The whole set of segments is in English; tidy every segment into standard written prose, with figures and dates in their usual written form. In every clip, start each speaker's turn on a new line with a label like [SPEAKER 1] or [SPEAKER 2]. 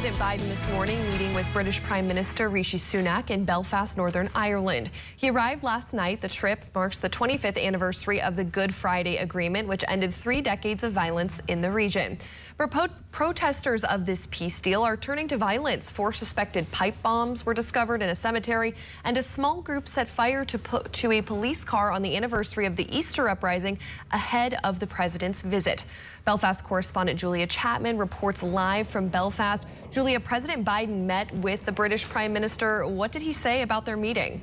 [SPEAKER 1] President Biden this morning meeting with British Prime Minister Rishi Sunak in Belfast, Northern Ireland. He arrived last night. The trip marks the 25th anniversary of the Good Friday Agreement, which ended 3 decades of violence in the region. But protesters of this peace deal are turning to violence. 4 suspected pipe bombs were discovered in a cemetery, and a small group set fire to a police car on the anniversary of the Easter uprising ahead of the president's visit. Belfast correspondent Julia Chapman reports live from Belfast. Julia, President Biden met with the British Prime Minister. What did he say about their meeting?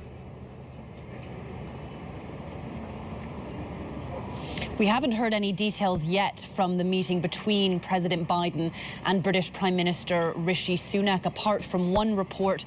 [SPEAKER 2] We haven't heard any details yet from the meeting between President Biden and British Prime Minister Rishi Sunak, apart from one report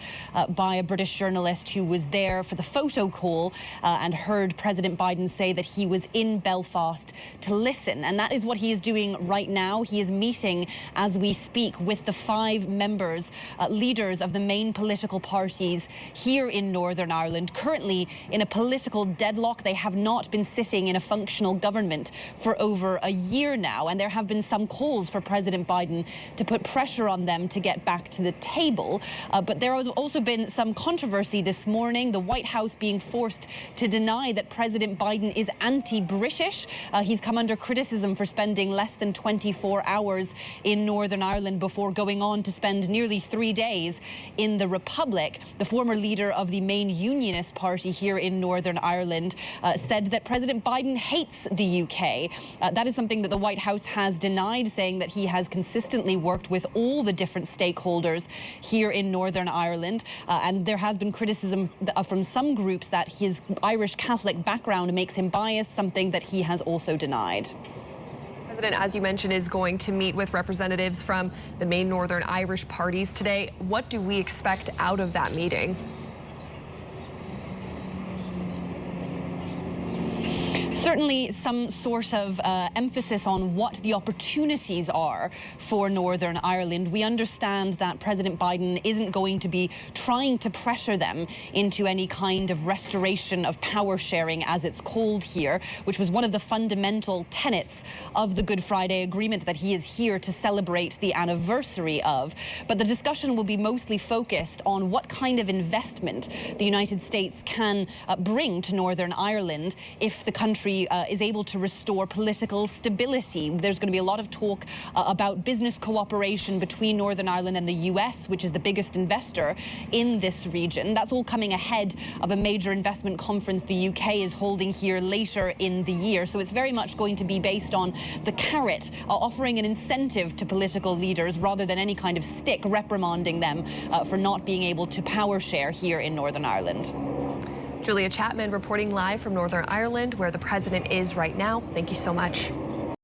[SPEAKER 2] by a British journalist who was there for the photo call and heard President Biden say that he was in Belfast to listen. And that is what he is doing right now. He is meeting as we speak with the 5 members, leaders of the main political parties here in Northern Ireland, currently in a political deadlock. They have not been sitting in a functional government for over a year now, and there have been some calls for President Biden to put pressure on them to get back to the table. But there has also been some controversy this morning, the White House being forced to deny that President Biden is anti-British. He's come under criticism for spending less than 24 hours in Northern Ireland before going on to spend nearly 3 days in the Republic. The former leader of the main unionist party here in Northern Ireland said that President Biden hates the UK. That is something that the White House has denied, saying that he has consistently worked with all the different stakeholders here in Northern Ireland. And there has been criticism from some groups that his Irish Catholic background makes him biased, something that he has also denied.
[SPEAKER 1] The President, as you mentioned, is going to meet with representatives from the main Northern Irish parties today. What do we expect out of that meeting?
[SPEAKER 2] Certainly some sort of emphasis on what the opportunities are for Northern Ireland. We understand that President Biden isn't going to be trying to pressure them into any kind of restoration of power sharing, as it's called here, which was one of the fundamental tenets of the Good Friday Agreement that he is here to celebrate the anniversary of. But the discussion will be mostly focused on what kind of investment the United States can bring to Northern Ireland if the country is able to restore political stability. There's going to be a lot of talk about business cooperation between Northern Ireland and the US, which is the biggest investor in this region. That's all coming ahead of a major investment conference the UK is holding here later in the year. So it's very much going to be based on the carrot, offering an incentive to political leaders rather than any kind of stick reprimanding them for not being able to power share here in Northern Ireland.
[SPEAKER 1] Julia Chapman reporting live from Northern Ireland, where the president is right now. Thank you so much.